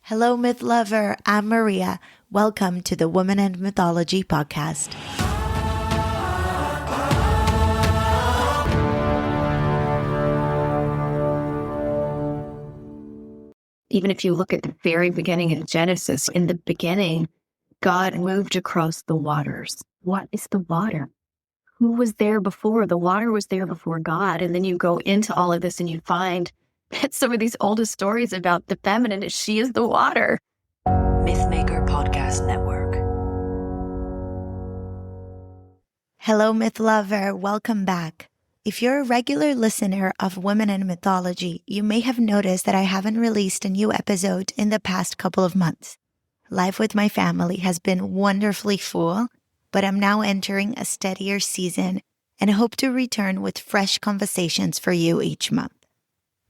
Hello, myth lover. I'm Maria. Welcome to the Women and Mythology Podcast. Even if you look at the very beginning in Genesis, in the beginning, God moved across the waters. What is the water? Who was there before? The water was there before God. And then you go into all of this and you find that some of these oldest stories about the feminine, she is the water. Mythmaker Podcast Network. Hello, myth lover. Welcome back. If you're a regular listener of Women in Mythology, you may have noticed that I haven't released a new episode in the past couple of months. Life with my family has been wonderfully full, but I'm now entering a steadier season and hope to return with fresh conversations for you each month.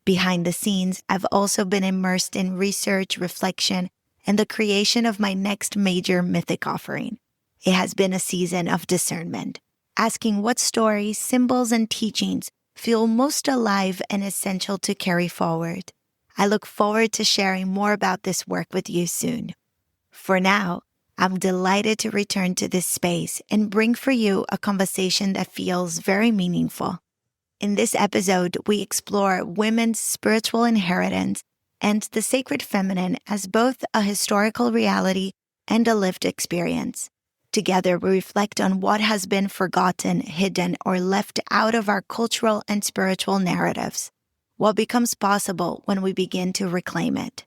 Behind the scenes, I've also been immersed in research, reflection, and the creation of my next major mythic offering. It has been a season of discernment, asking what stories, symbols, and teachings feel most alive and essential to carry forward. I look forward to sharing more about this work with you soon. For now, I'm delighted to return to this space and bring for you a conversation that feels very meaningful. In this episode, we explore women's spiritual inheritance and the sacred feminine as both a historical reality and a lived experience. Together, we reflect on what has been forgotten, hidden, or left out of our cultural and spiritual narratives. What becomes possible when we begin to reclaim it.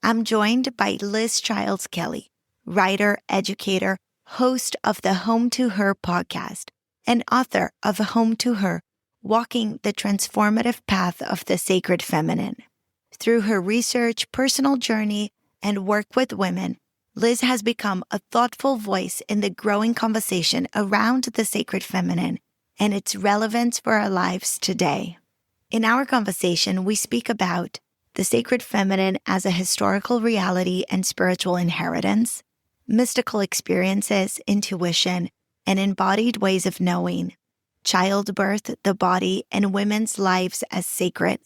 I'm joined by Liz Childs-Kelly, writer, educator, host of the Home to Her podcast, and author of Home to Her, Walking the Transformative Path of the Sacred Feminine. Through her research, personal journey, and work with women, Liz has become a thoughtful voice in the growing conversation around the sacred feminine and its relevance for our lives today. In our conversation, we speak about the sacred feminine as a historical reality and spiritual inheritance, mystical experiences, intuition, and embodied ways of knowing, childbirth, the body, and women's lives as sacred,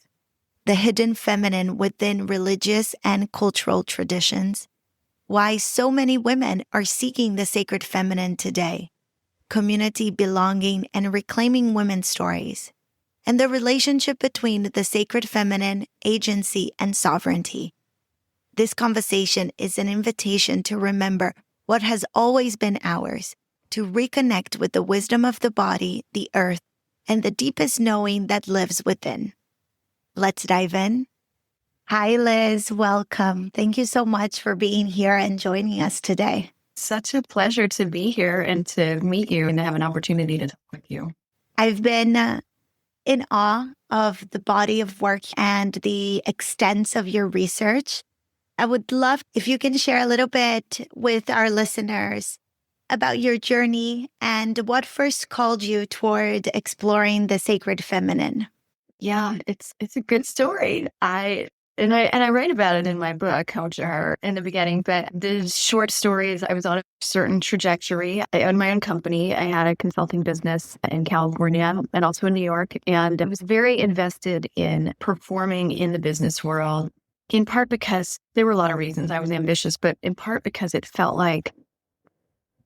the hidden feminine within religious and cultural traditions, why so many women are seeking the sacred feminine today, community belonging and reclaiming women's stories, and the relationship between the sacred feminine, agency, and sovereignty. This conversation is an invitation to remember what has always been ours, to reconnect with the wisdom of the body, the earth, and the deepest knowing that lives within. Let's dive in. Hi, Liz. Welcome. Thank you so much for being here and joining us today. Such a pleasure to be here and to meet you and to have an opportunity to talk with you. I've been in awe of the body of work and the extent of your research. I would love if you can share a little bit with our listeners about your journey and what first called you toward exploring the sacred feminine. Yeah, it's a good story. I write about it in my book, Home to Her, in the beginning. But the short story is I was on a certain trajectory. I owned my own company. I had a consulting business in California and also in New York. And I was very invested in performing in the business world, in part because there were a lot of reasons. I was ambitious, but in part because it felt like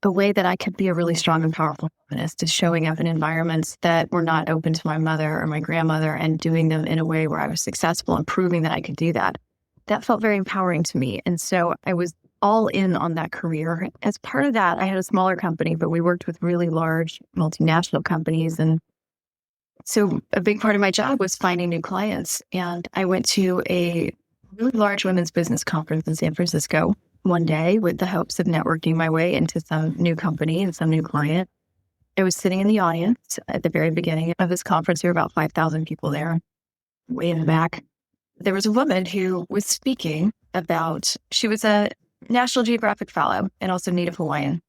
the way that I could be a really strong and powerful feminist is showing up in environments that were not open to my mother or my grandmother and doing them in a way where I was successful and proving that I could do that. That felt very empowering to me. And so I was all in on that career. As part of that, I had a smaller company, but we worked with really large multinational companies. And so a big part of my job was finding new clients. And I went to a really large women's business conference in San Francisco one day with the hopes of networking my way into some new company and some new client. I was sitting in the audience at the very beginning of this conference. There were about 5,000 people there, way in the back. There was a woman who was speaking about, she was a National Geographic fellow and also Native Hawaiian.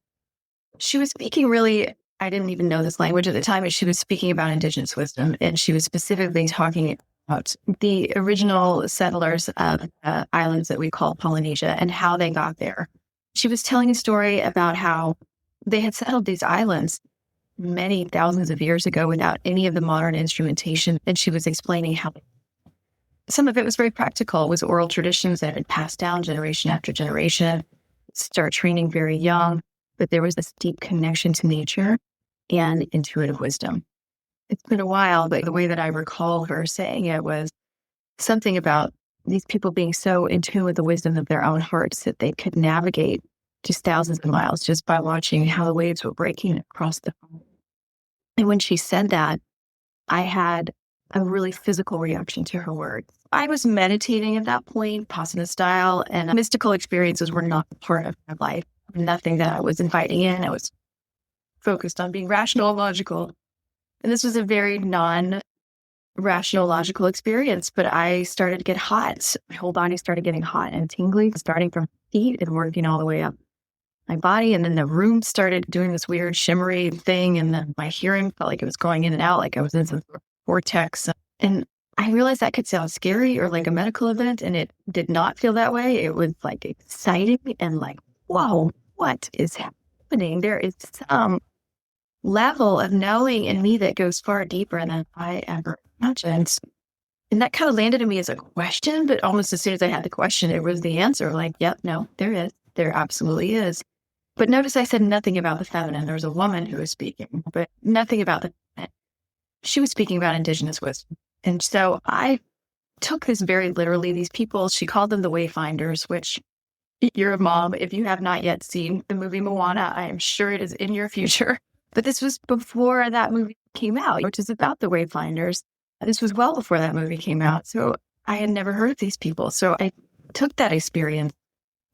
She was speaking really, I didn't even know this language at the time, but she was speaking about indigenous wisdom. And she was specifically talking about the original settlers of islands that we call Polynesia and how they got there. She was telling a story about how they had settled these islands many thousands of years ago without any of the modern instrumentation. And she was explaining how some of it was very practical. It was oral traditions that had been passed down generation after generation. Start training very young, but there was this deep connection to nature and intuitive wisdom. It's been a while, but the way that I recall her saying it was something about these people being so in tune with the wisdom of their own hearts that they could navigate just thousands of miles just by watching how the waves were breaking across the phone. And when she said that, I had a really physical reaction to her words. I was meditating at that point, Pasana style, and mystical experiences were not part of my life. Nothing that I was inviting in. I was focused on being rational and logical. And this was a very non-rational, logical experience, but I started to get hot. My whole body started getting hot and tingly, starting from feet and working all the way up my body. And then the room started doing this weird shimmery thing. And then my hearing felt like it was going in and out, like I was in some vortex. And I realized that could sound scary or like a medical event. And it did not feel that way. It was like exciting and like, whoa, what is happening? There is some level of knowing in me that goes far deeper than I ever imagined. And that kind of landed in me as a question, but almost as soon as I had the question, it was the answer. Like, yep, no, there is. There absolutely is. But notice I said nothing about the feminine. There was a woman who was speaking, but nothing about the feminine. She was speaking about indigenous wisdom. And so I took this very literally. These people, she called them the Wayfinders, which you're a mom. If you have not yet seen the movie Moana, I am sure it is in your future. But this was before that movie came out, which is about the Wayfinders. This was well before that movie came out. So I had never heard of these people. So I took that experience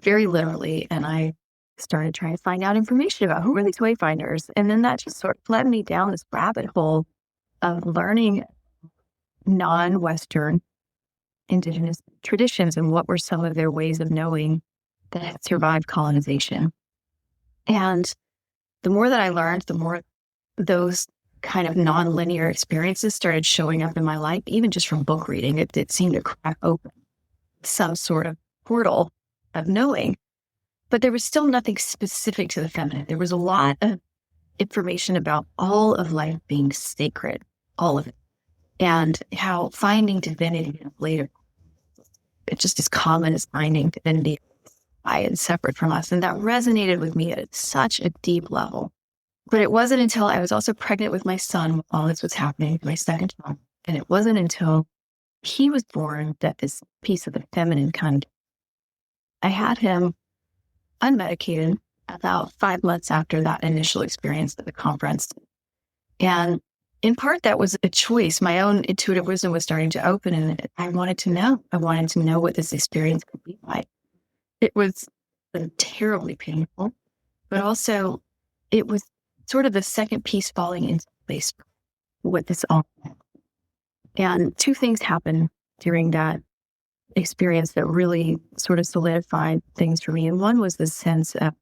very literally, and I started trying to find out information about who were these Wayfinders. And then that just sort of led me down this rabbit hole of learning non-Western indigenous traditions and what were some of their ways of knowing that had survived colonization. And the more that I learned, the more those kind of non-linear experiences started showing up in my life, even just from book reading. It seemed to crack open some sort of portal of knowing. But there was still nothing specific to the feminine. There was a lot of information about all of life being sacred, all of it, and how finding divinity later, it just as common as finding divinity by and separate from us. And that resonated with me at such a deep level. But it wasn't until I was also pregnant with my son when all this was happening, my second child. And it wasn't until he was born that this piece of the feminine kind of, I had him unmedicated about 5 months after that initial experience at the conference. And in part, that was a choice. My own intuitive wisdom was starting to open, and I wanted to know. I wanted to know what this experience could be like. It was terribly painful, but also it was sort of the second piece falling into place with this all. And two things happened during that experience that really sort of solidified things for me. And one was the sense of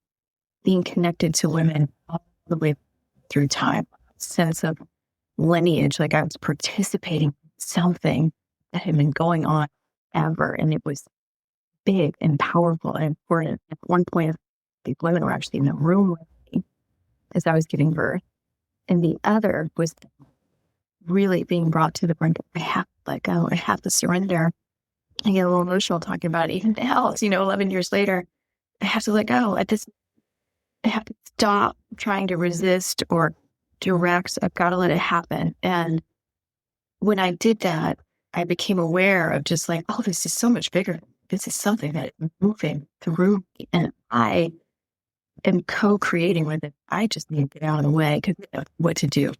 being connected to women all the way through time, sense of lineage, like I was participating in something that had been going on ever. And it was big and powerful and important. At one point, these women were actually in the room with me as I was giving birth. And the other was really being brought to the brink of, I have to let go. I have to surrender. I get a little emotional talking about it even now, 11 years later. I have to let go. I have to stop trying to resist or direct. I've got to let it happen. And when I did that, I became aware of just like, oh, this is so much bigger. This is something that is moving through me. And I am co-creating with it. I just need to get out of the way because I know what to do.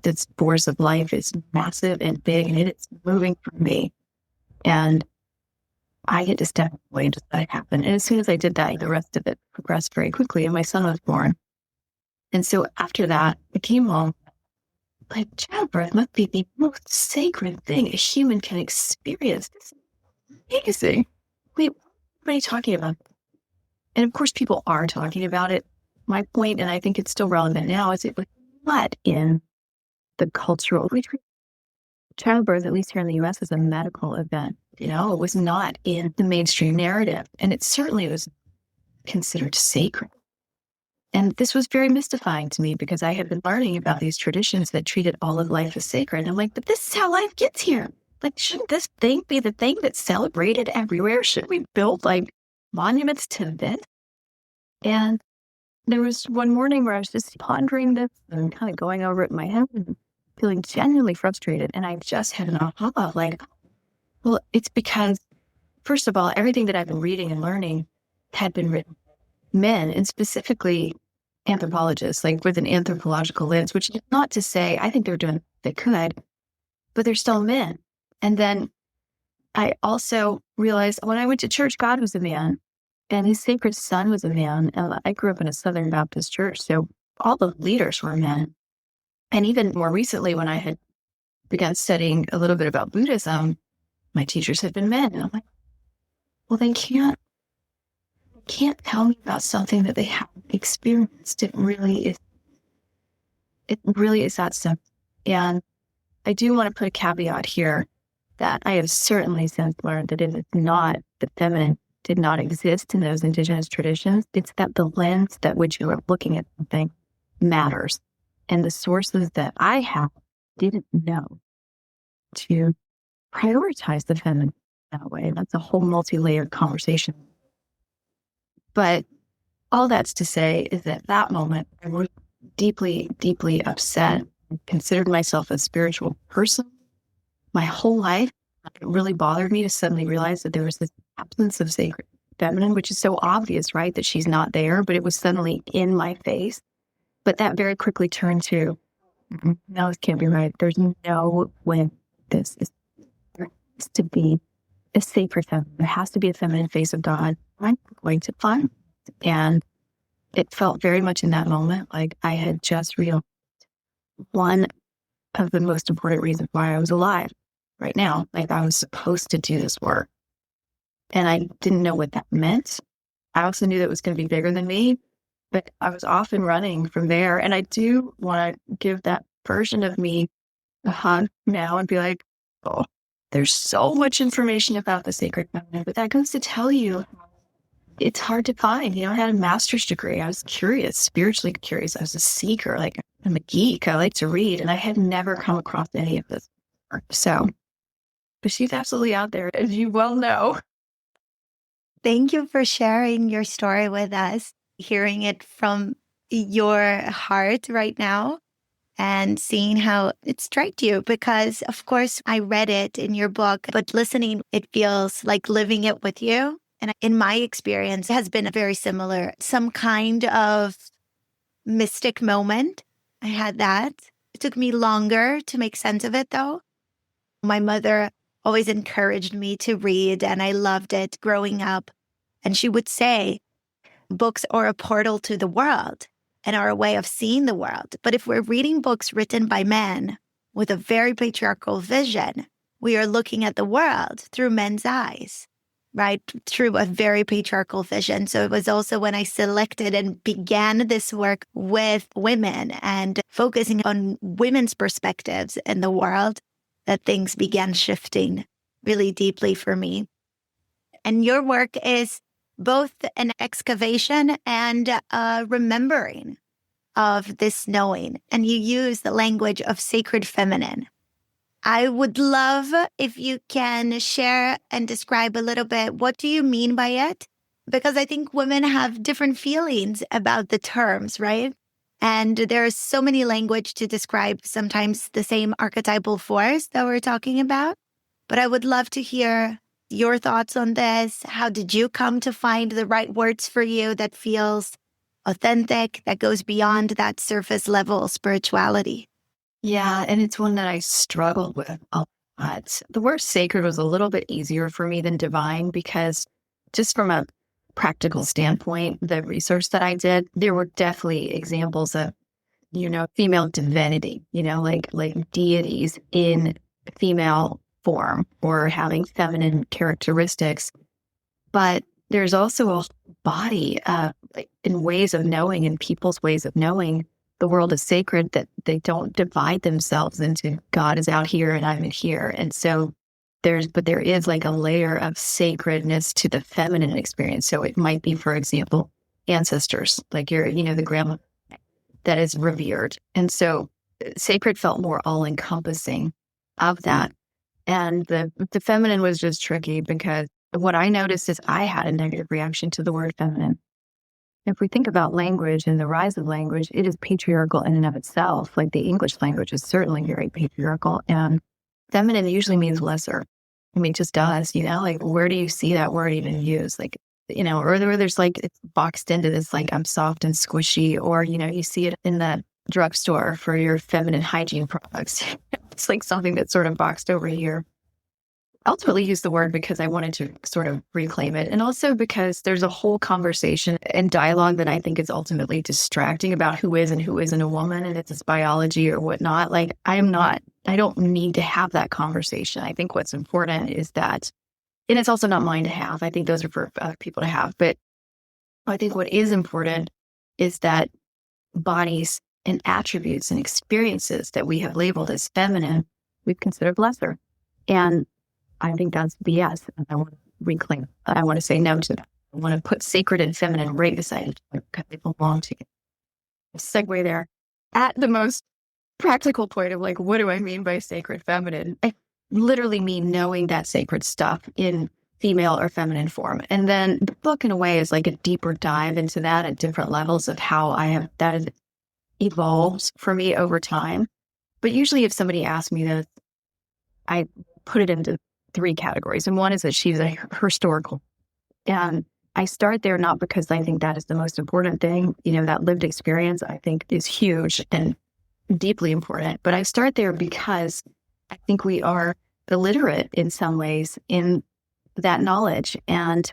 This force of life is massive and big, and it's moving through me. And I get to step away and just let it happen. And as soon as I did that, the rest of it progressed very quickly, and my son was born. And so after that, I came home, like, childbirth must be the most sacred thing a human can experience. This is amazing. Wait, what are you talking about? And of course, people are talking about it. My point, and I think it's still relevant now, is it was not in the cultural, childbirth, at least here in the U.S., is a medical event. It was not in the mainstream narrative. And it certainly was considered sacred. And this was very mystifying to me because I had been learning about these traditions that treated all of life as sacred. And I'm like, but this is how life gets here. like, shouldn't this thing be the thing that's celebrated everywhere? Should we build like monuments to this? And there was one morning where I was just pondering this and kind of going over it in my head and feeling genuinely frustrated. And I just had an aha, like, well, it's because, first of all, everything that I've been reading and learning had been written men, and specifically anthropologists, like with an anthropological lens, which is not to say I think they're doing what they could, but they're still men. And then I also realized when I went to church, God was a man and his sacred son was a man. And I grew up in a Southern Baptist church, so all the leaders were men. And even more recently, when I had begun studying a little bit about Buddhism, my teachers had been men. And I'm like, well, they can't tell me about something that they haven't experienced. It really is that simple. And I do want to put a caveat here that I have certainly since learned that it is not the feminine did not exist in those indigenous traditions. It's that the lens that which you are looking at something matters. And the sources that I have didn't know to prioritize the feminine that way. That's a whole multi-layered conversation. But all that's to say is that that moment, I was deeply, deeply upset. I considered myself a spiritual person my whole life. It really bothered me to suddenly realize that there was this absence of sacred feminine, which is so obvious, right? That she's not there, but it was suddenly in my face. But that very quickly turned to, no, this can't be right. There's no way this is there has to be a sacred feminine. There has to be a feminine face of God. I'm going to find it. And it felt very much in that moment like I had just realized one of the most important reasons why I was alive right now. Like I was supposed to do this work. And I didn't know what that meant. I also knew that it was going to be bigger than me, but I was off and running from there. And I do want to give that version of me a hug now and be like, oh, there's so much information about the sacred feminine, but that goes to tell you it's hard to find. You know, I had a master's degree. I was curious, spiritually curious. I was a seeker. Like I'm a geek. I like to read, and I had never come across any of this before. So, but she's absolutely out there, as you well know. Thank you for sharing your story with us, hearing it from your heart right now and seeing how it struck you. Because, of course, I read it in your book, but listening, it feels like living it with you. And in my experience, it has been very similar. Some kind of mystic moment. I had that. It took me longer to make sense of it, though. My mother always encouraged me to read, and I loved it growing up. And she would say, books are a portal to the world and are a way of seeing the world. But if we're reading books written by men with a very patriarchal vision, we are looking at the world through men's eyes, right? Through a very patriarchal vision. So it was also when I selected and began this work with women and focusing on women's perspectives in the world that things began shifting really deeply for me. And your work is both an excavation and a remembering of this knowing. And you use the language of sacred feminine. I would love if you can share and describe a little bit, what do you mean by it? Because I think women have different feelings about the terms, right? And there's so many language to describe sometimes the same archetypal force that we're talking about. But I would love to hear your thoughts on this. How did you come to find the right words for you that feels authentic, that goes beyond that surface level spirituality? Yeah, and it's one that I struggled with a lot. The word sacred was a little bit easier for me than divine because just from a practical standpoint, the research that I did, there were definitely examples of, female divinity, like deities in female form or having feminine characteristics. But there's also a body in ways of knowing and people's ways of knowing the world is sacred, that they don't divide themselves into God is out here and I'm in here. And so there is like a layer of sacredness to the feminine experience. So it might be, for example, ancestors, like the grandma that is revered. And so sacred felt more all encompassing of that. And the feminine was just tricky because what I noticed is I had a negative reaction to the word feminine. If we think about language and the rise of language, it is patriarchal in and of itself. Like the English language is certainly very patriarchal, and feminine usually means lesser. I mean, it just does, like where do you see that word even used? Like, or there's like, it's boxed into this, like I'm soft and squishy, or, you see it in the drugstore for your feminine hygiene products. It's like something that's sort of boxed over here. I ultimately used the word because I wanted to sort of reclaim it. And also because there's a whole conversation and dialogue that I think is ultimately distracting about who is and who isn't a woman, and it's biology or whatnot. Like I don't need to have that conversation. I think what's important is that, and it's also not mine to have. I think those are for other people to have. But I think what is important is that bodies and attributes and experiences that we have labeled as feminine, we've considered lesser. And I think that's BS. I want to reclaim. I want to say no to that. I want to put sacred and feminine right beside each other because they belong together. Segue there. At the most practical point of like, what do I mean by sacred feminine? I literally mean knowing that sacred stuff in female or feminine form. And then the book in a way is like a deeper dive into that at different levels of how that has evolved for me over time. But usually if somebody asks me this, I put it into 3 categories. And one is that she's a historical. And I start there not because I think that is the most important thing. That lived experience I think is huge and deeply important. But I start there because I think we are illiterate in some ways in that knowledge. And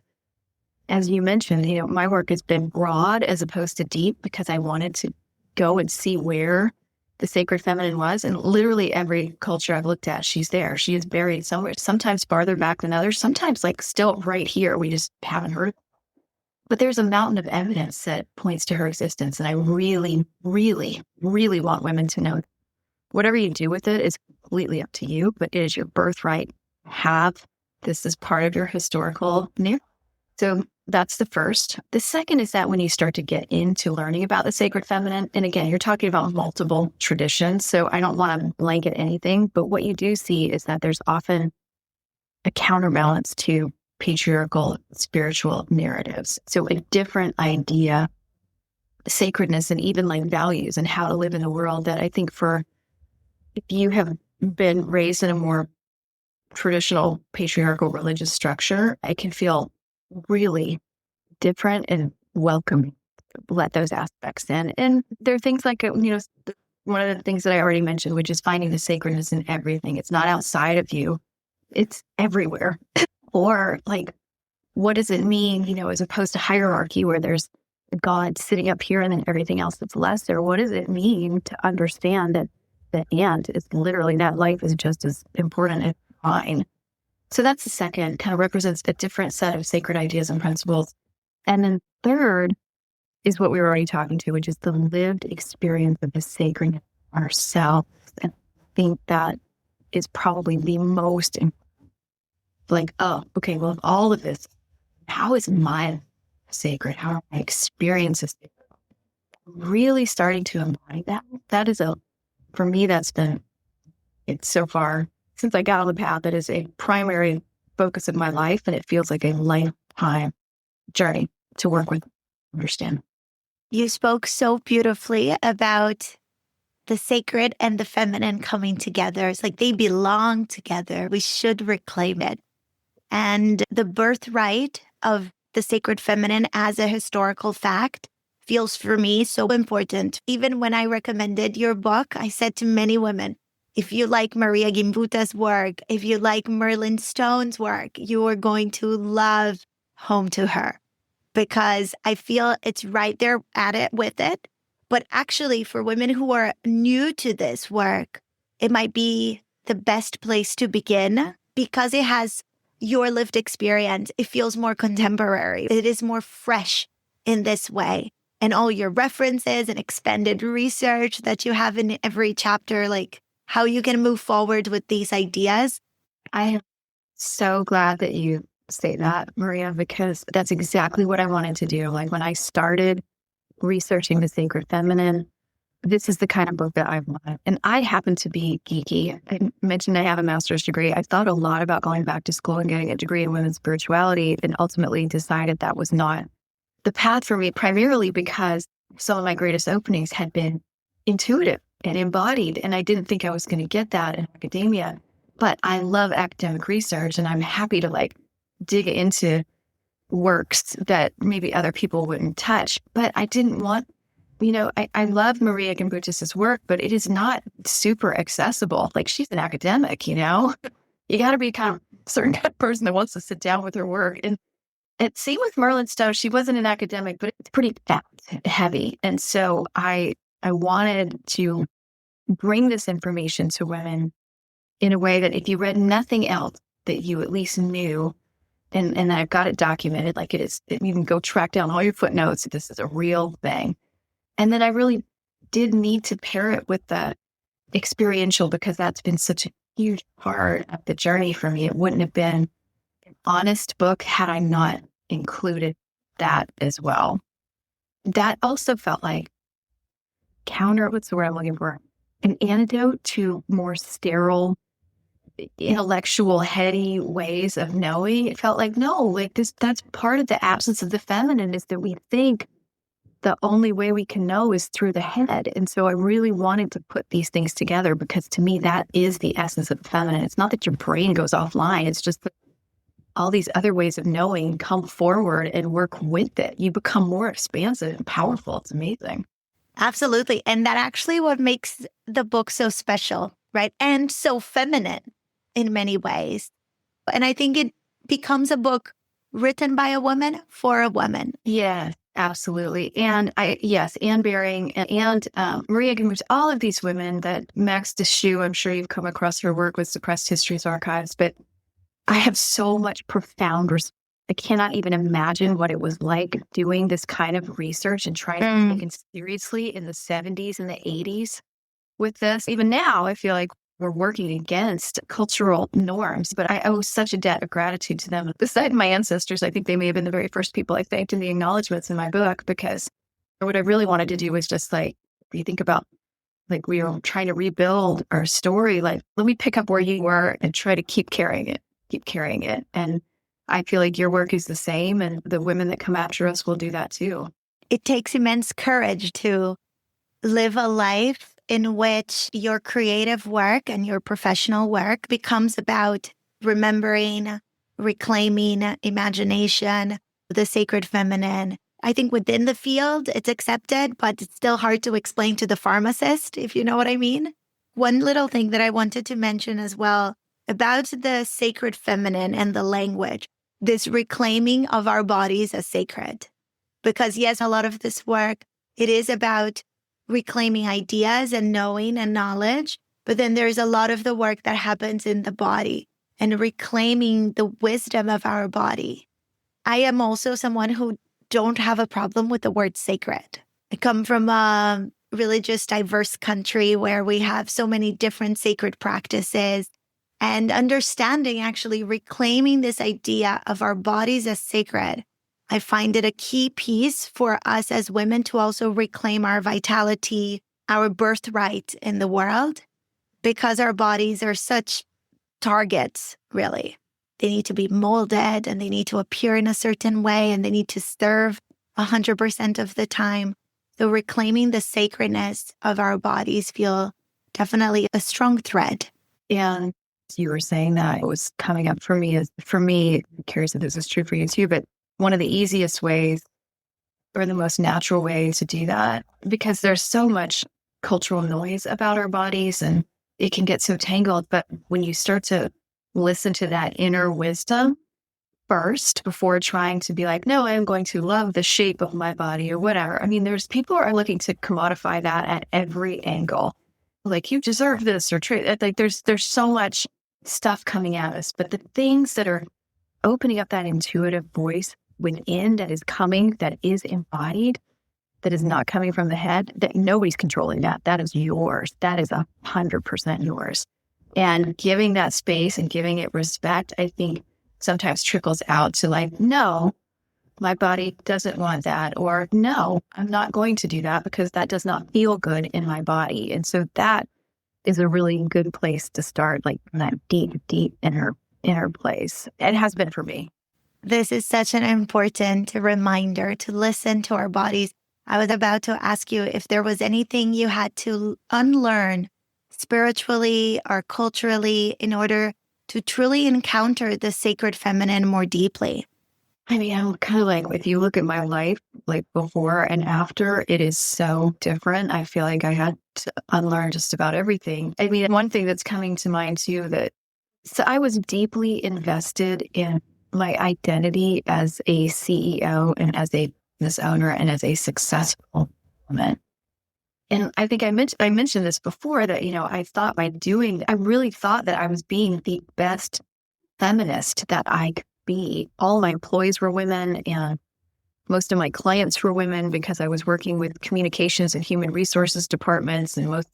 as you mentioned, my work has been broad as opposed to deep because I wanted to go and see where the sacred feminine was. And literally every culture I've looked at, she's there. She is buried somewhere, sometimes farther back than others, sometimes like still right here. We just haven't heard. But there's a mountain of evidence that points to her existence. And I really, really, really want women to know whatever you do with it is completely up to you, but it is your birthright. Have this as part of your historical narrative. So that's the first. The second is that when you start to get into learning about the sacred feminine, and again, you're talking about multiple traditions, so I don't want to blanket anything, but what you do see is that there's often a counterbalance to patriarchal spiritual narratives. So a different idea, sacredness, and even like values and how to live in the world that I think if you have been raised in a more traditional patriarchal religious structure, it can feel really different and welcoming. Let those aspects in. And there are things like, one of the things that I already mentioned, which is finding the sacredness in everything. It's not outside of you. It's everywhere. Or like, what does it mean, as opposed to hierarchy where there's God sitting up here and then everything else that's lesser? What does it mean to understand that the ant is literally, that life is just as important as mine? So that's the second, kind of represents a different set of sacred ideas and principles. And then third is what we were already talking to, which is the lived experience of the sacred ourselves. And I think that is probably the most important. Like, oh, okay, well, all of this, how is my sacred? How are my experiences sacred? Really starting to embody that. That is for me, that's been, it's so far, since I got on the path, that is a primary focus of my life. And it feels like a lifetime journey to work with, understand. You spoke so beautifully about the sacred and the feminine coming together. It's like they belong together. We should reclaim it. And the birthright of the sacred feminine as a historical fact feels for me so important. Even when I recommended your book, I said to many women, if you like Maria Gimbuta's work, if you like Merlin Stone's work, you are going to love Home to Her, because I feel it's right there at it with it. But actually, for women who are new to this work, it might be the best place to begin because it has your lived experience. It feels more contemporary. It is more fresh in this way. And all your references and expanded research that you have in every chapter, like how you can move forward with these ideas. I am so glad that you say that, Maria, because that's exactly what I wanted to do. Like when I started researching the sacred feminine, this is the kind of book that I want. And I happen to be geeky. I mentioned I have a master's degree. I thought a lot about going back to school and getting a degree in women's spirituality, and ultimately decided that was not the path for me, primarily because some of my greatest openings had been intuitive and embodied. And I didn't think I was going to get that in academia. But I love academic research, and I'm happy to dig into works that maybe other people wouldn't touch. But I didn't want, I love Maria Gimbutas's work, but it is not super accessible. She's an academic, you got to be kind of a certain kind of person that wants to sit down with her work. And same with Merlin Stowe. She wasn't an academic, but it's pretty heavy. And so I wanted to bring this information to women in a way that if you read nothing else, that you at least knew. And I've got it documented, it is. You can go track down all your footnotes. This is a real thing. And then I really did need to pair it with the experiential, because that's been such a huge part of the journey for me. It wouldn't have been an honest book had I not included that as well. That also felt like what's the word I'm looking for? An antidote to more sterile, intellectual, heady ways of knowing. It felt like, no, that's part of the absence of the feminine, is that we think the only way we can know is through the head. And so I really wanted to put these things together, because to me, that is the essence of the feminine. It's not that your brain goes offline. It's just that all these other ways of knowing come forward and work with it. You become more expansive and powerful. It's amazing. Absolutely. And that actually what makes the book so special, right? And so feminine in many ways. And I think it becomes a book written by a woman for a woman. Yeah, absolutely. And Anne Baring and Maria Gimbutas, all of these women, that Max Deschutes, I'm sure you've come across her work with Suppressed Histories Archives, but I have so much profound respect. I cannot even imagine what it was like doing this kind of research and trying to be taken seriously in the 70s and the 80s with this. Even now, I feel like we're working against cultural norms, but I owe such a debt of gratitude to them. Besides my ancestors, I think they may have been the very first people I thanked in the acknowledgments in my book, because what I really wanted to do was just you think about, we were trying to rebuild our story, let me pick up where you were and try to keep carrying it. And I feel like your work is the same, and the women that come after us will do that too. It takes immense courage to live a life in which your creative work and your professional work becomes about remembering, reclaiming imagination, the sacred feminine. I think within the field, it's accepted, but it's still hard to explain to the pharmacist, if you know what I mean. One little thing that I wanted to mention as well about the sacred feminine and the language, this reclaiming of our bodies as sacred. Because yes, a lot of this work, it is about reclaiming ideas and knowing and knowledge, but then there's a lot of the work that happens in the body and reclaiming the wisdom of our body. I am also someone who don't have a problem with the word sacred. I come from a religious, diverse country where we have so many different sacred practices, and understanding, actually reclaiming this idea of our bodies as sacred. I find it a key piece for us as women to also reclaim our vitality, our birthright in the world, because our bodies are such targets, really. They need to be molded, and they need to appear in a certain way, and they need to serve 100% of the time. So reclaiming the sacredness of our bodies feel definitely a strong thread. And you were saying that, it was coming up for me, I'm curious if this is true for you too, but one of the easiest ways, or the most natural way to do that, because there's so much cultural noise about our bodies and it can get so tangled. But when you start to listen to that inner wisdom first, before trying to be like, no, I'm going to love the shape of my body or whatever. I mean, there's people who are looking to commodify that at every angle. You deserve this or there's so much stuff coming at us, but the things that are opening up that intuitive voice within, that is coming, that is embodied, that is not coming from the head, that nobody's controlling that is yours. That is 100% yours. And giving that space and giving it respect, I think sometimes trickles out to no, my body doesn't want that, or no, I'm not going to do that because that does not feel good in my body. And so that is a really good place to start, like that deep, deep inner place. It has been for me. This is such an important reminder to listen to our bodies. I was about to ask you if there was anything you had to unlearn spiritually or culturally in order to truly encounter the sacred feminine more deeply. I mean, I'm kind of like, if you look at my life, like before and after, it is so different. I feel like I had to unlearn just about everything. I mean, one thing that's coming to mind too, so I was deeply invested in my identity as a CEO and as a business owner and as a successful woman. And I think I mentioned this before that, I really thought that I was being the best feminist that I could be. All my employees were women and most of my clients were women because I was working with communications and human resources departments, and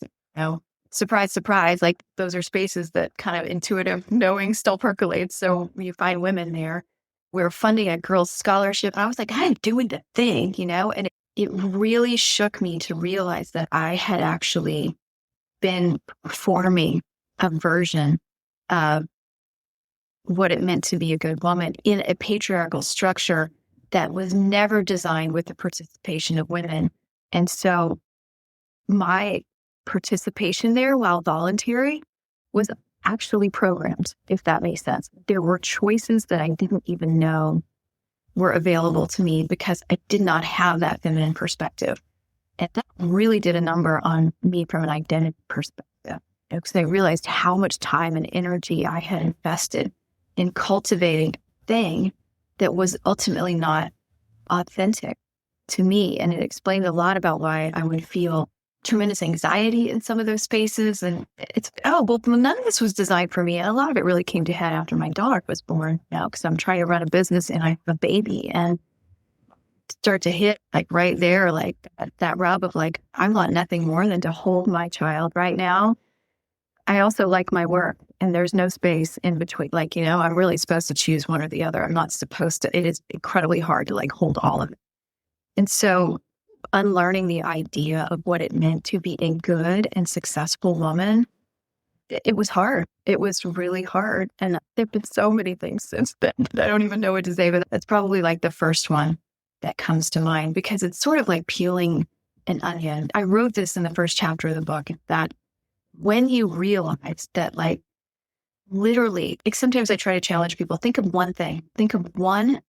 surprise, surprise, like those are spaces that kind of intuitive knowing still percolates. So you find women there. We're funding a girls' scholarship. I was like, I'm doing the thing, and it really shook me to realize that I had actually been performing a version of what it meant to be a good woman in a patriarchal structure that was never designed with the participation of women. And so my participation there, while voluntary, was actually programmed, if that makes sense. There were choices that I didn't even know were available to me because I did not have that feminine perspective. And that really did a number on me from an identity perspective, because I realized how much time and energy I had invested in cultivating a thing that was ultimately not authentic to me. And it explained a lot about why I would feel tremendous anxiety in some of those spaces. And none of this was designed for me. And a lot of it really came to head after my daughter was born now, because I'm trying to run a business and I have a baby, and start to hit like right there, like that rub of like, I want nothing more than to hold my child right now. I also like my work, and there's no space in between. Like, I'm really supposed to choose one or the other. I'm not supposed to. It is incredibly hard to like hold all of it. And so unlearning the idea of what it meant to be a good and successful woman, it was hard. It was really hard. And there have been so many things since then that I don't even know what to say, but that's probably like the first one that comes to mind, because it's sort of like peeling an onion. I wrote this in the first chapter of the book, that when you realize that, like, literally, like, sometimes I try to challenge people, think of one thing, think of one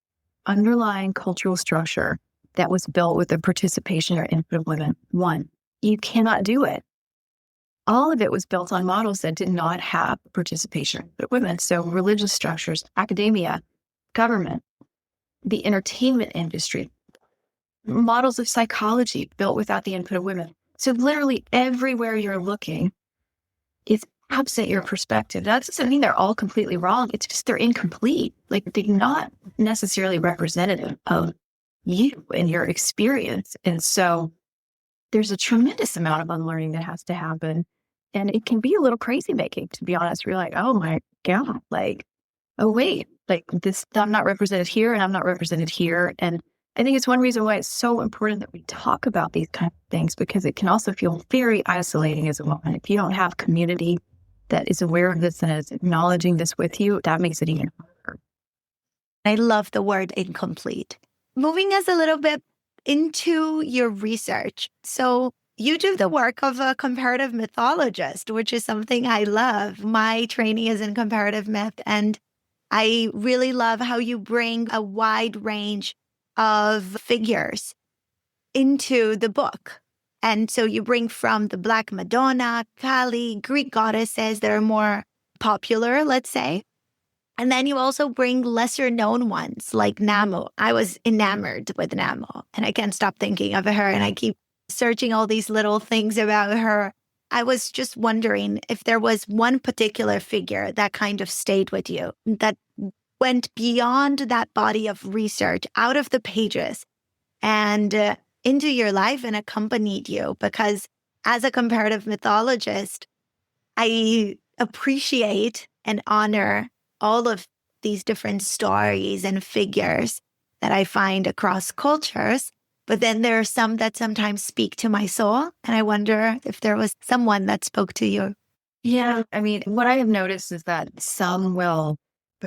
underlying cultural structure that was built with the participation or input of women. One, you cannot do it. All of it was built on models that did not have participation of women. So religious structures, academia, government, the entertainment industry, models of psychology built without the input of women. So literally everywhere you're looking is absent your perspective. That doesn't mean they're all completely wrong. It's just they're incomplete. Like, they're not necessarily representative of you and your experience. And so there's a tremendous amount of unlearning that has to happen. And it can be a little crazy making, to be honest. You're like, oh my God, like, oh wait, like this, I'm not represented here and I'm not represented here. And I think it's one reason why it's so important that we talk about these kind of things, because it can also feel very isolating as a woman. If you don't have community that is aware of this and is acknowledging this with you, that makes it even harder. I love the word incomplete. Moving us a little bit into your research. So you do the work of a comparative mythologist, which is something I love. My training is in comparative myth, and I really love how you bring a wide range of figures into the book. And so you bring from the Black Madonna, Kali, Greek goddesses that are more popular, let's say. And then you also bring lesser known ones like Namu. I was enamored with Namu, and I can't stop thinking of her, and I keep searching all these little things about her. I was just wondering if there was one particular figure that kind of stayed with you, that went beyond that body of research, out of the pages, and into your life and accompanied you. Because as a comparative mythologist, I appreciate and honor all of these different stories and figures that I find across cultures. But then there are some that sometimes speak to my soul. And I wonder if there was someone that spoke to you. Yeah. I mean, what I have noticed is that some will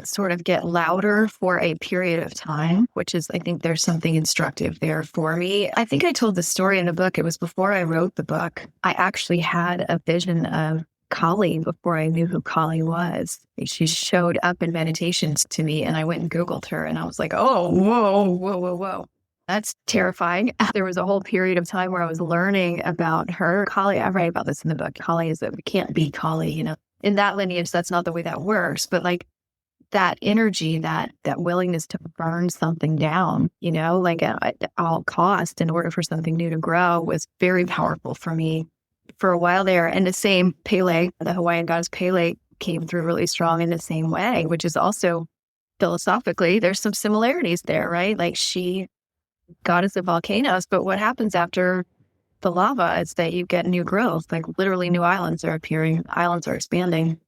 sort of get louder for a period of time, which is, I think there's something instructive there for me. I think I told the story in the book. It was before I wrote the book. I actually had a vision of Kali before I knew who Kali was. She showed up in meditations to me, and I went and Googled her, and I was like, oh, whoa. That's terrifying. There was a whole period of time where I was learning about her. Kali, I write about this in the book. Kali is that we can't be Kali, In that lineage, that's not the way that works. But like that energy, that willingness to burn something down, like at all cost in order for something new to grow was very powerful for me for a while there. And the same Pele, the Hawaiian goddess Pele, came through really strong in the same way, which is also philosophically, there's some similarities there, right? Like she goddess of volcanoes, but what happens after the lava is that you get new growth, like literally new islands are appearing, islands are expanding.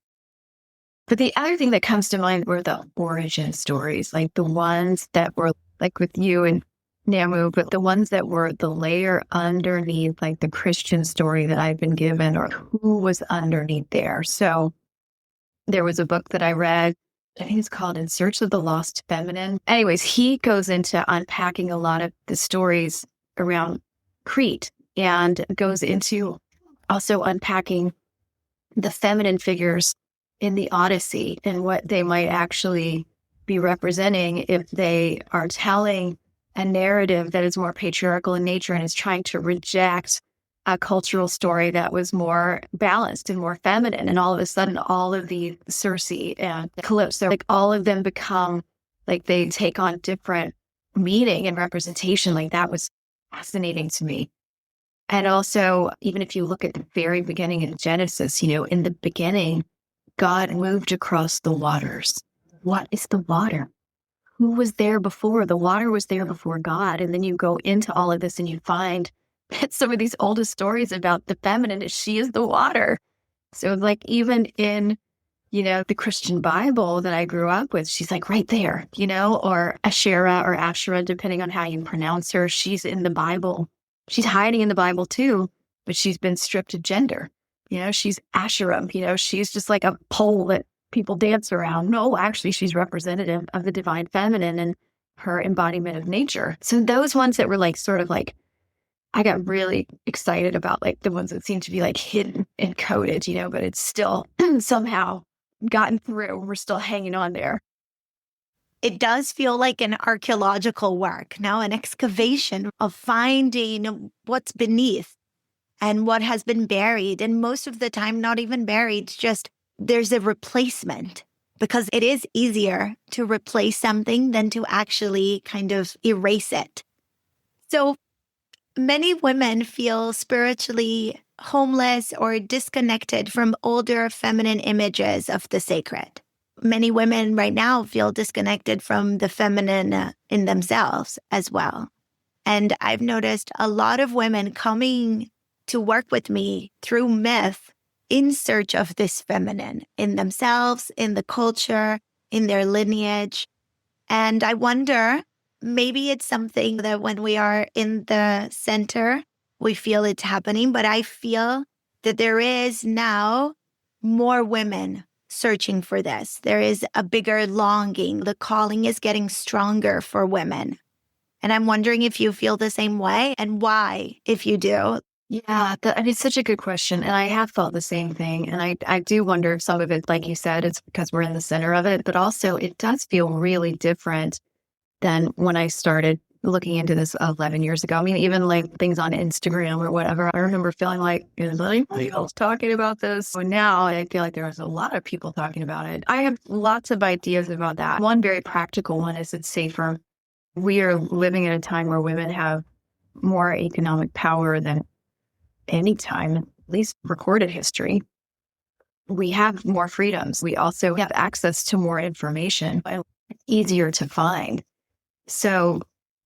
But the other thing that comes to mind were the origin stories, like the ones that were like with you and Namu, but the ones that were the layer underneath, like the Christian story that I've been given, or who was underneath there. So there was a book that I read, I think it's called In Search of the Lost Feminine. Anyways, he goes into unpacking a lot of the stories around Crete and goes into also unpacking the feminine figures in the Odyssey and what they might actually be representing if they are telling a narrative that is more patriarchal in nature and is trying to reject a cultural story that was more balanced and more feminine. And all of a sudden, all of the Circe and Calypso, like all of them become, like they take on different meaning and representation. Like that was fascinating to me. And also, even if you look at the very beginning in Genesis, in the beginning, God moved across the waters. What is the water? Who was there before? The water was there before God. And then you go into all of this and you find some of these oldest stories about the feminine, she is the water. So like even in, the Christian Bible that I grew up with, she's like right there, or Asherah or Asherah, depending on how you pronounce her. She's in the Bible. She's hiding in the Bible too, but she's been stripped of gender. She's Asherah, she's just like a pole that people dance around. No, actually, she's representative of the divine feminine and her embodiment of nature. So those ones that were like sort of like, I got really excited about like the ones that seem to be like hidden and coded, but it's still somehow gotten through. We're still hanging on there. It does feel like an archaeological work, now an excavation of finding what's beneath and what has been buried. And most of the time, not even buried, just there's a replacement, because it is easier to replace something than to actually kind of erase it. So many women feel spiritually homeless or disconnected from older feminine images of the sacred. Many women right now feel disconnected from the feminine in themselves as well. And I've noticed a lot of women coming to work with me through myth in search of this feminine in themselves, in the culture, in their lineage. And I wonder, maybe it's something that when we are in the center, we feel it's happening, but I feel that there is now more women searching for this. There is a bigger longing. The calling is getting stronger for women. And I'm wondering if you feel the same way and why, if you do. Yeah, it's such a good question. And I have felt the same thing. And I do wonder if some of it, like you said, it's because we're in the center of it, but also it does feel really different than when I started looking into this 11 years ago. I mean, even like things on Instagram or whatever, I remember feeling like, is anybody else talking about this? So now I feel like there's a lot of people talking about it. I have lots of ideas about that. One very practical one is it's safer. We are living at a time where women have more economic power than any time, at least recorded history. We have more freedoms. We also have access to more information, easier to find. So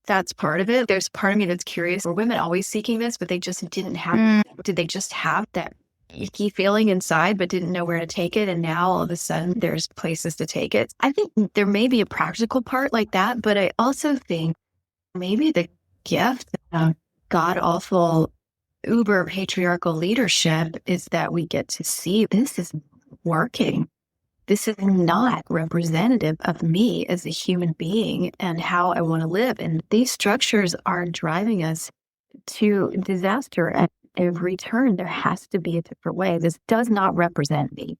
that's part of it. There's part of me that's curious. Were women always seeking this, but they just didn't have, did they just have that icky feeling inside, but didn't know where to take it. And now all of a sudden there's places to take it. I think there may be a practical part like that, but I also think maybe the gift of god awful uber patriarchal leadership is that we get to see this is working. This is not representative of me as a human being and how I want to live. And these structures are driving us to disaster at every turn. There has to be a different way. This does not represent me.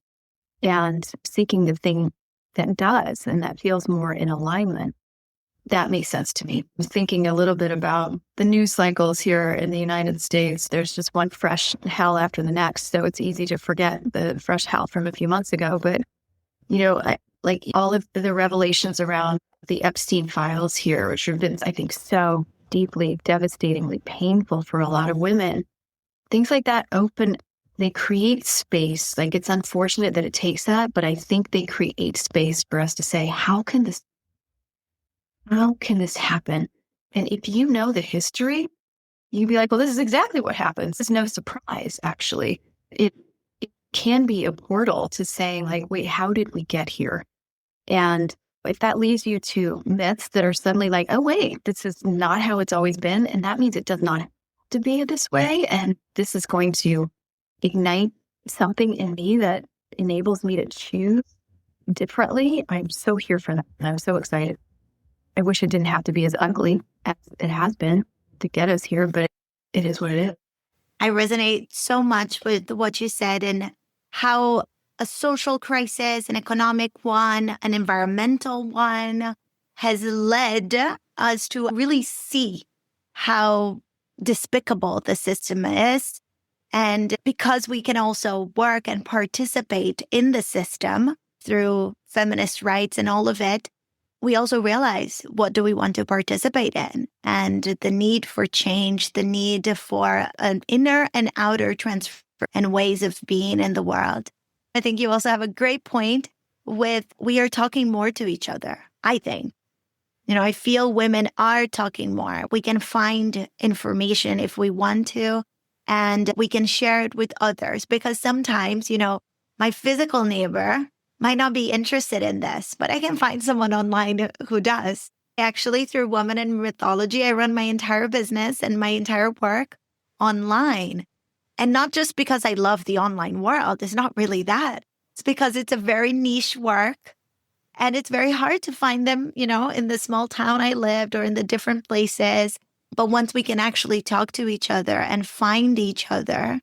And seeking the thing that does and that feels more in alignment, that makes sense to me. I'm thinking a little bit about the news cycles here in the United States. There's just one fresh hell after the next. So it's easy to forget the fresh hell from a few months ago. But like all of the revelations around the Epstein files here, which have been, I think, so deeply, devastatingly painful for a lot of women. Things like that they create space. Like, it's unfortunate that it takes that, but I think they create space for us to say, how can this happen? And if you know the history, you'd be like, well, this is exactly what happens. It's no surprise, actually. It can be a portal to saying, like, wait, how did we get here? And if that leads you to myths that are suddenly like, oh, wait, this is not how it's always been. And that means it does not have to be this way. And this is going to ignite something in me that enables me to choose differently. I'm so here for that. And I'm so excited. I wish it didn't have to be as ugly as it has been to get us here, but it is what it is. I resonate so much with what you said and how a social crisis, an economic one, an environmental one has led us to really see how despicable the system is. And because we can also work and participate in the system through feminist rights and all of it, we also realize, what do we want to participate in? And the need for change, the need for an inner and outer transfer and ways of being in the world. I think you also have a great point with, we are talking more to each other, I think. I feel women are talking more. We can find information if we want to, and we can share it with others, because sometimes, my physical neighbor might not be interested in this, but I can find someone online who does. Actually, through Women in Mythology, I run my entire business and my entire work online. And not just because I love the online world. It's not really that. It's because it's a very niche work. And it's very hard to find them, in the small town I lived or in the different places. But once we can actually talk to each other and find each other,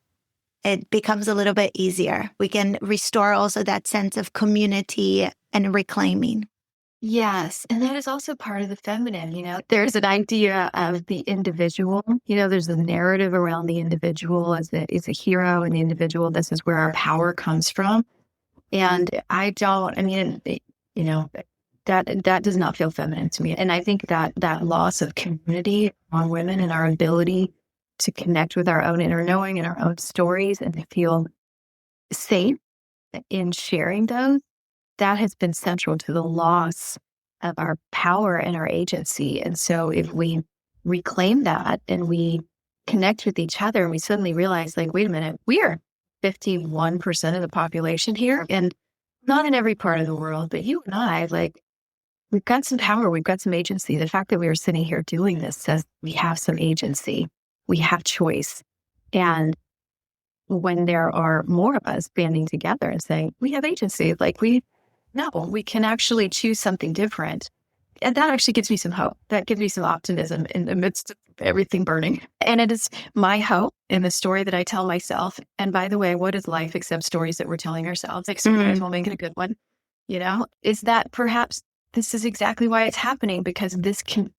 it becomes a little bit easier. We can restore also that sense of community and reclaiming. Yes. And that is also part of the feminine. There's an idea of the individual. There's a narrative around the individual as a hero, and the individual, this is where our power comes from. And that does not feel feminine to me. And I think that loss of community among women and our ability to connect with our own inner knowing and our own stories and to feel safe in sharing those, that has been central to the loss of our power and our agency. And so if we reclaim that and we connect with each other and we suddenly realize, like, wait a minute, we are 51% of the population here, and not in every part of the world, but you and I, we've got some power, we've got some agency. The fact that we are sitting here doing this says we have some agency, we have choice. And when there are more of us banding together and saying, we have agency, we can actually choose something different. And that actually gives me some hope. That gives me some optimism in the midst of everything burning. And it is my hope in the story that I tell myself. And by the way, what is life except stories that we're telling ourselves? Sometimes we'll make it a good one, is that perhaps this is exactly why it's happening, because this can,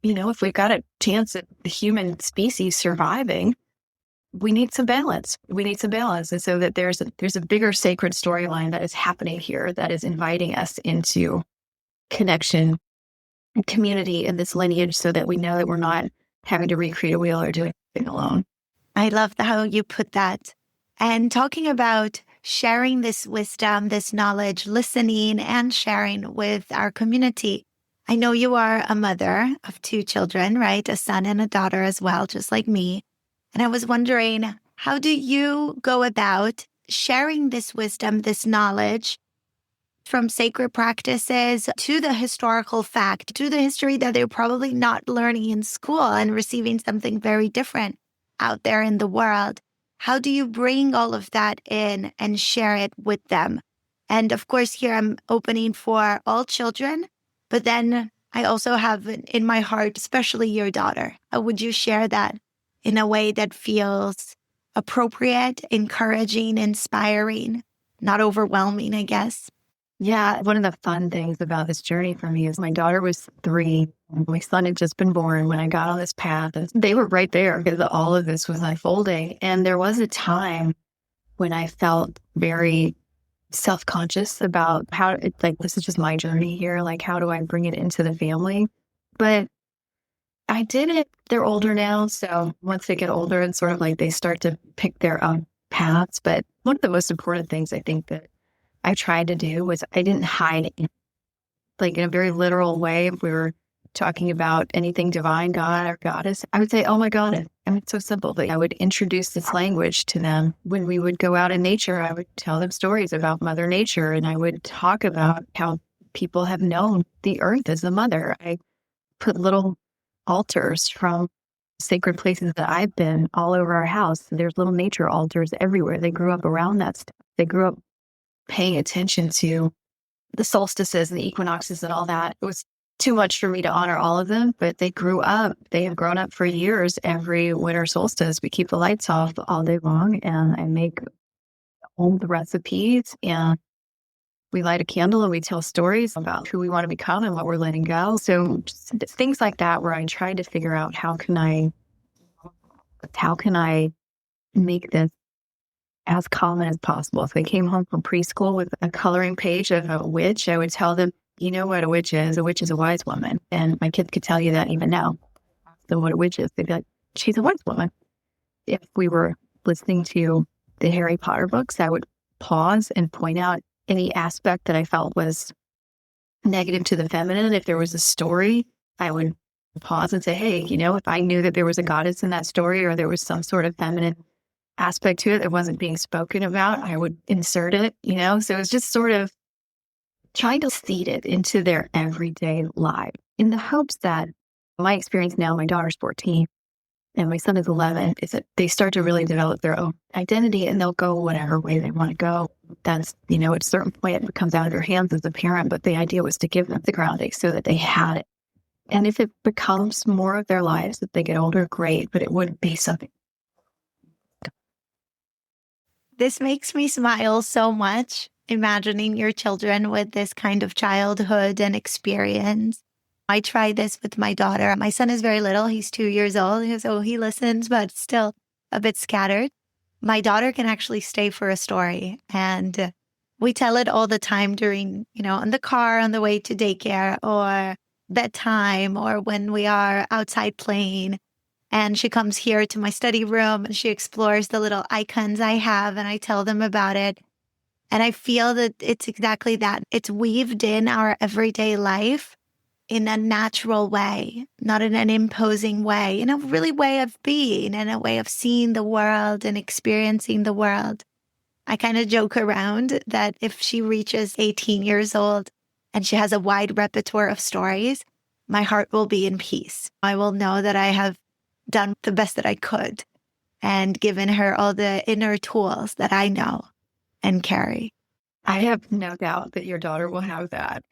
if we've got a chance at the human species surviving, we need some balance. And so that there's a bigger sacred storyline that is happening here that is inviting us into connection and community in this lineage, so that we know that we're not having to recreate a wheel or do anything alone. I love how you put that. And talking about sharing this wisdom, this knowledge, listening and sharing with our community. I know you are a mother of 2 children, right? A son and a daughter as well, just like me. And I was wondering, How do you go about sharing this wisdom, this knowledge from sacred practices to the historical fact, to the history that they're probably not learning in school and receiving something very different out there in the world? How do you bring all of that in and share it with them? And of course, here I'm opening for all children, but then I also have in my heart, especially your daughter. How would you share that in a way that feels appropriate, encouraging, inspiring, not overwhelming, I guess? Yeah, one of the fun things about this journey for me is my daughter was 3. My son had just been born when I got on this path. And they were right there because all of this was unfolding. And there was a time when I felt very self-conscious about how it's like, this is just my journey here. Like, how do I bring it into the family? But I did it. They're older now. So once they get older, it's sort of like they start to pick their own paths. But one of the most important things I think that I tried to do was I didn't hide it. Like in a very literal way. If we were talking about anything divine, God or goddess, I would say, oh my God. I mean, it's so simple, but I would introduce this language to them. When we would go out in nature, I would tell them stories about Mother Nature, and I would talk about how people have known the earth as the mother. I put little altars from sacred places that I've been all over our house. There's little nature altars everywhere. They grew up around that stuff. They grew up paying attention to the solstices and the equinoxes and all that. It was too much for me to honor all of them, but they grew up. They have grown up for years. Every winter solstice, we keep the lights off all day long, and I make all the recipes, and we light a candle and we tell stories about who we want to become and what we're letting go. So just things like that, where I tried to figure out how can I make this as common as possible. If they came home from preschool with a coloring page of a witch, I would tell them, you know what a witch is? A witch is a wise woman. And my kids could tell you that even now. So what a witch is, they'd be like, she's a wise woman. If we were listening to the Harry Potter books, I would pause and point out any aspect that I felt was negative to the feminine. If there was a story, I would pause and say, hey, if I knew that there was a goddess in that story, or there was some sort of feminine aspect to it that wasn't being spoken about, I would insert it, So it's just sort of trying to seed it into their everyday life in the hopes that my experience now, my daughter's 14 and my son is 11, is that they start to really develop their own identity, and they'll go whatever way they want to go. That's, at a certain point, it becomes out of your hands as a parent, but the idea was to give them the grounding so that they had it. And if it becomes more of their lives as they get older, great, but it wouldn't be something. This makes me smile so much, imagining your children with this kind of childhood and experience. I tried this with my daughter. My son is very little. He's 2 years old, so he listens, but still a bit scattered. My daughter can actually stay for a story, and we tell it all the time during, in the car on the way to daycare, or bedtime, or when we are outside playing. And she comes here to my study room and she explores the little icons I have, and I tell them about it. And I feel that it's exactly that. It's weaved in our everyday life in a natural way, not in an imposing way, in a really way of being, in a way of seeing the world and experiencing the world. I kind of joke around that if she reaches 18 years old and she has a wide repertoire of stories, my heart will be in peace. I will know that I have done the best that I could and given her all the inner tools that I know and carry. I have no doubt that your daughter will have that.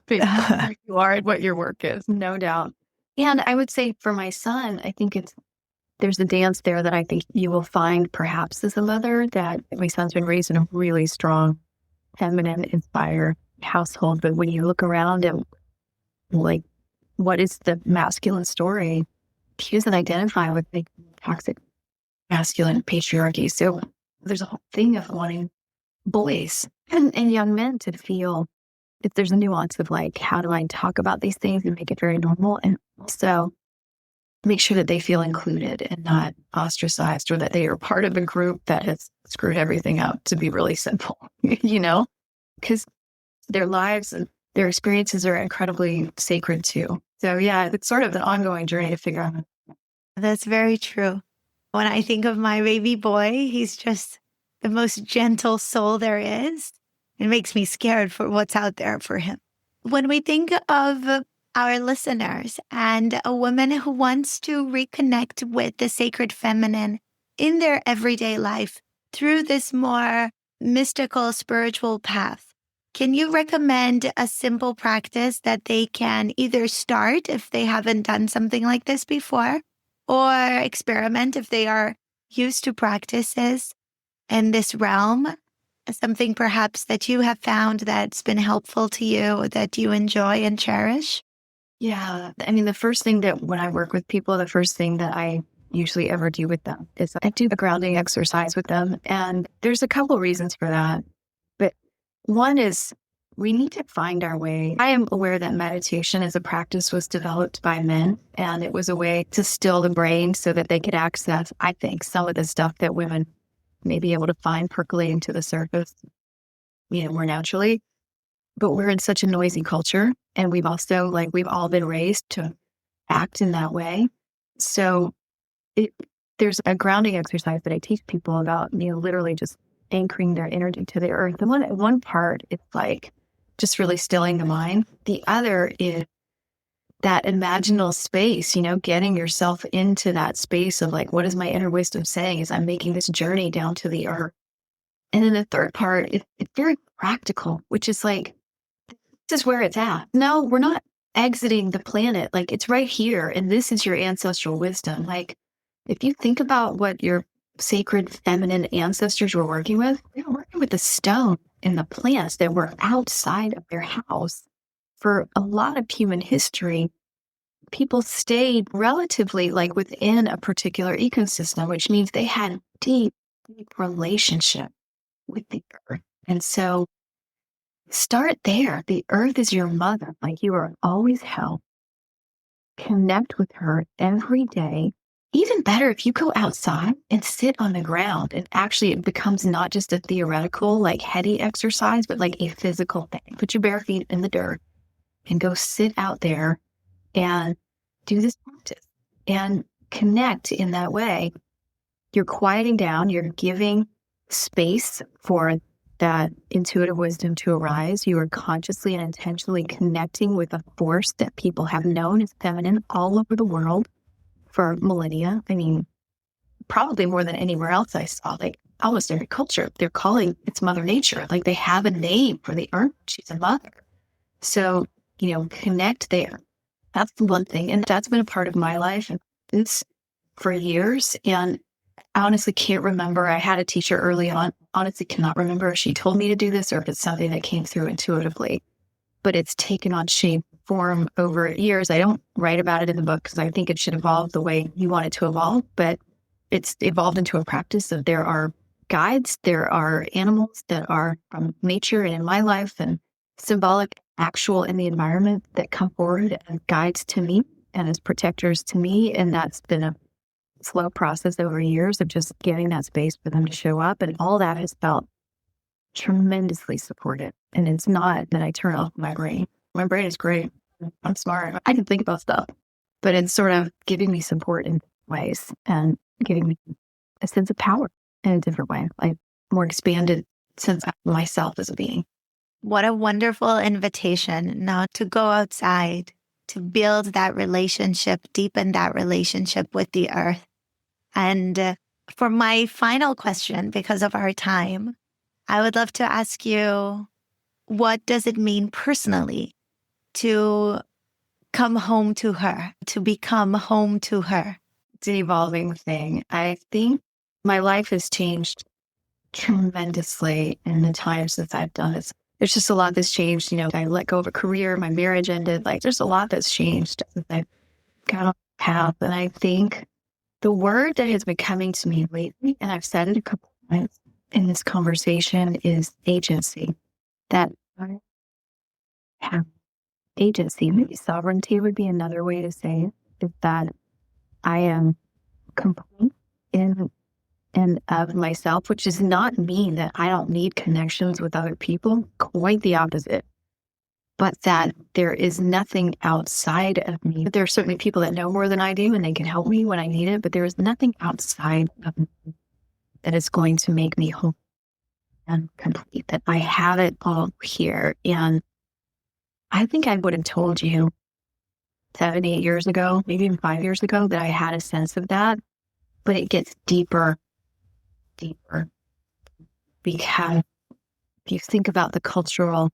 You are and what your work is, no doubt. And I would say for my son, I think there's a dance there that I think you will find perhaps as a mother, that my son's been raised in a really strong, feminine, inspired household. But when you look around and like, what is the masculine story? He doesn't identify with the toxic masculine patriarchy. So there's a whole thing of wanting boys and young men to feel that there's a nuance of like, how do I talk about these things and make it very normal? And also make sure that they feel included and not ostracized, or that they are part of a group that has screwed everything up, to be really simple, because their lives and their experiences are incredibly sacred too. So yeah, it's sort of an ongoing journey to figure out. That's very true. When I think of my baby boy, he's just the most gentle soul there is. It makes me scared for what's out there for him. When we think of our listeners and a woman who wants to reconnect with the sacred feminine in their everyday life through this more mystical, spiritual path, can you recommend a simple practice that they can either start if they haven't done something like this before, or experiment if they are used to practices in this realm? Something perhaps that you have found that's been helpful to you, that you enjoy and cherish? Yeah. I mean, the first thing that when I work with people, the first thing that I usually ever do with them is I do the grounding exercise with them. And there's a couple of reasons for that. But one is we need to find our way. I am aware that meditation as a practice was developed by men, and it was a way to still the brain so that they could access, I think, some of the stuff that women may be able to find percolating to the surface, more naturally. But we're in such a noisy culture, and we've all been raised to act in that way. So there's a grounding exercise that I teach people about, literally just anchoring their energy to the earth. And one part is like just really stilling the mind. The other is that imaginal space, getting yourself into that space of like, what is my inner wisdom saying as I'm making this journey down to the earth? And then the third part is it's very practical, which is like, this is where it's at. No, we're not exiting the planet. Like, it's right here. And this is your ancestral wisdom. Like, if you think about what your sacred feminine ancestors were working with, they were working with the stone and the plants that were outside of their house. For a lot of human history, people stayed relatively like within a particular ecosystem, which means they had deep relationship with the earth. And so start there. The earth is your mother. Like, you are always held. Connect with her every day. Even better if you go outside and sit on the ground, and actually it becomes not just a theoretical, like heady exercise, but like a physical thing. Put your bare feet in the dirt and go sit out there and do this practice and connect in that way. You're quieting down, you're giving space for that intuitive wisdom to arise. You are consciously and intentionally connecting with a force that people have known as feminine all over the world for millennia. I mean, probably more than anywhere else I saw. Like, almost every culture, they're calling it's Mother Nature. Like, they have a name for the earth. She's a mother. So, connect there. That's the one thing. And that's been a part of my life and it's for years. And I honestly can't remember. I had a teacher early on. Honestly, cannot remember if she told me to do this or if it's something that came through intuitively. But it's taken on shape, form over years. I don't write about it in the book because I think it should evolve the way you want it to evolve. But it's evolved into a practice of there are guides, there are animals that are from nature and in my life and symbolic, actual in the environment that come forward as guides to me and as protectors to me. And that's been a slow process over years of just getting that space for them to show up. And all that has felt tremendously supported. And it's not that I turn off my brain. My brain is great. I'm smart. I can think about stuff. But it's sort of giving me support in ways and giving me a sense of power in a different way, like more expanded sense of myself as a being. What a wonderful invitation now to go outside, to build that relationship, deepen that relationship with the earth. And for my final question, because of our time, I would love to ask you, what does it mean personally to come home to her, to become home to her? It's an evolving thing. I think my life has changed tremendously in the time since I've done this. There's just a lot that's changed. I let go of a career, my marriage ended. Like, there's a lot that's changed since I've got on the path. And I think the word that has been coming to me lately, and I've said it a couple of times in this conversation, is agency. That I have agency. Maybe sovereignty would be another way to say it, is that I am complete in and of myself, which does not mean that I don't need connections with other people. Quite the opposite. but that there is nothing outside of me. There are certainly people that know more than I do and they can help me when I need it, but there is nothing outside of me that is going to make me whole and complete, that I have it all here. And I think I would have told you 7, 8 years ago, maybe even 5 years ago, that I had a sense of that, but it gets deeper, because if you think about the cultural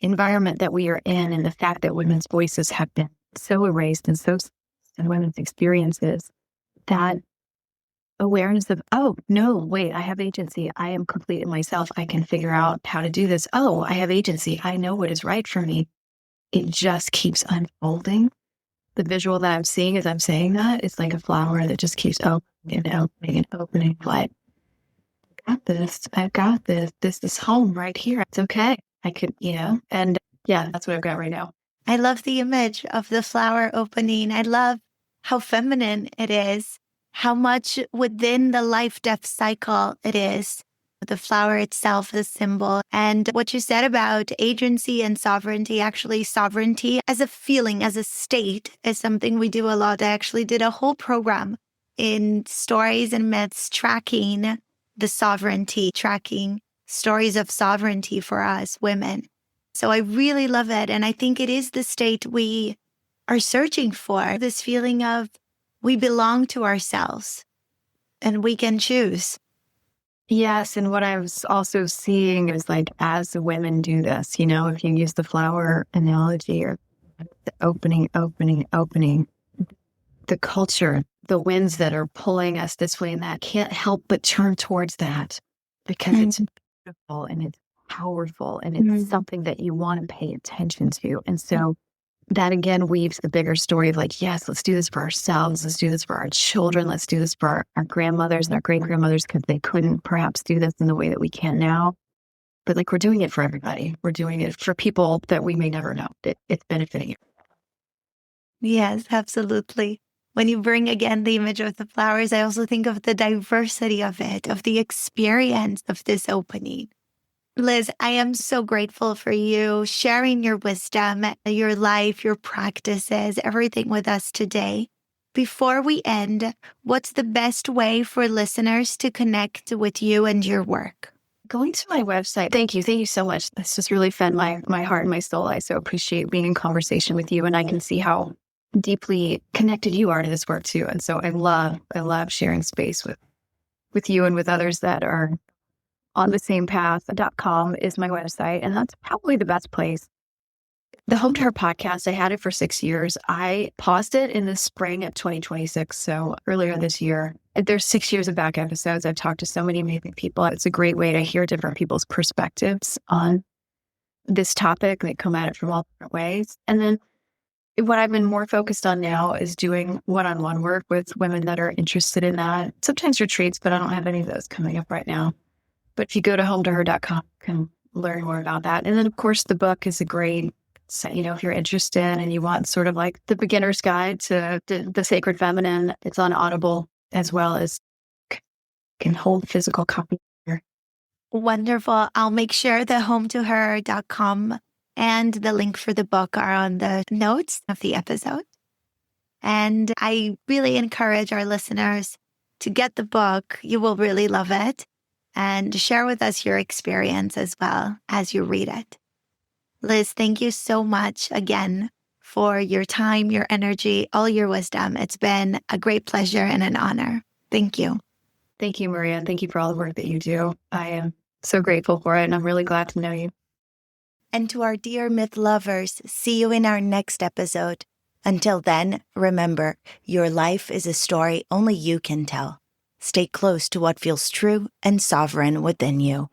environment that we are in and the fact that women's voices have been so erased and so and women's experiences, that awareness of, oh, no, wait, I have agency. I am complete in myself. I can figure out how to do this. Oh, I have agency. I know what is right for me. It just keeps unfolding. The visual that I'm seeing as I'm saying that is like a flower that just keeps opening and opening and opening. Like, I've got this. This is home right here. It's okay. I could, and yeah, that's what I've got right now. I love the image of the flower opening. I love how feminine it is, how much within the life-death cycle it is. The flower itself, the symbol, and what you said about agency and sovereignty. Actually, sovereignty as a feeling, as a state, is something we do a lot. I actually did a whole program in Stories and Myths tracking the sovereignty, tracking stories of sovereignty for us women. So I really love it. And I think it is the state we are searching for, this feeling of we belong to ourselves and we can choose. Yes. And what I was also seeing is like, as the women do this, if you use the flower analogy or the opening, the culture, the winds that are pulling us this way and that can't help but turn towards that because it's beautiful and it's powerful and it's something that you want to pay attention to. And so that again weaves the bigger story of like, yes, let's do this for ourselves. Let's do this for our children. Let's do this for our grandmothers and our great-grandmothers because they couldn't perhaps do this in the way that we can now. But like, we're doing it for everybody. We're doing it for people that we may never know. It's benefiting you. Yes, absolutely. When you bring again the image of the flowers, I also think of the diversity of it, of the experience of this opening. Liz, I am so grateful for you sharing your wisdom, your life, your practices, everything with us today. Before we end, what's the best way for listeners to connect with you and your work? Going to my website. Thank you. Thank you so much. This just really fed my heart and my soul. I so appreciate being in conversation with you, and I can see how deeply connected you are to this work too. And so I love sharing space with you and with others that are on the same path. .com is my website, and that's probably the best place. The Home to Her podcast, I had it for 6 years. I paused it in the spring of 2026, so earlier this year. There's 6 years of back episodes. I've talked to so many amazing people. It's a great way to hear different people's perspectives on this topic. They come at it from all different ways. And then what I've been more focused on now is doing one-on-one work with women that are interested in that. Sometimes retreats, but I don't have any of those coming up right now. But if you go to hometoher.com, you can learn more about that. And then, of course, the book is a great, if you're interested and you want sort of like the beginner's guide to the sacred feminine, it's on Audible as well as can hold physical copy here. Wonderful. I'll make sure the hometoher.com and the link for the book are on the notes of the episode. And I really encourage our listeners to get the book. You will really love it. And share with us your experience as well as you read it. Liz, thank you so much again for your time, your energy, all your wisdom. It's been a great pleasure and an honor. Thank you. Thank you, Maria. Thank you for all the work that you do. I am so grateful for it, and I'm really glad to know you. And to our dear myth lovers, see you in our next episode. Until then, remember, your life is a story only you can tell. Stay close to what feels true and sovereign within you.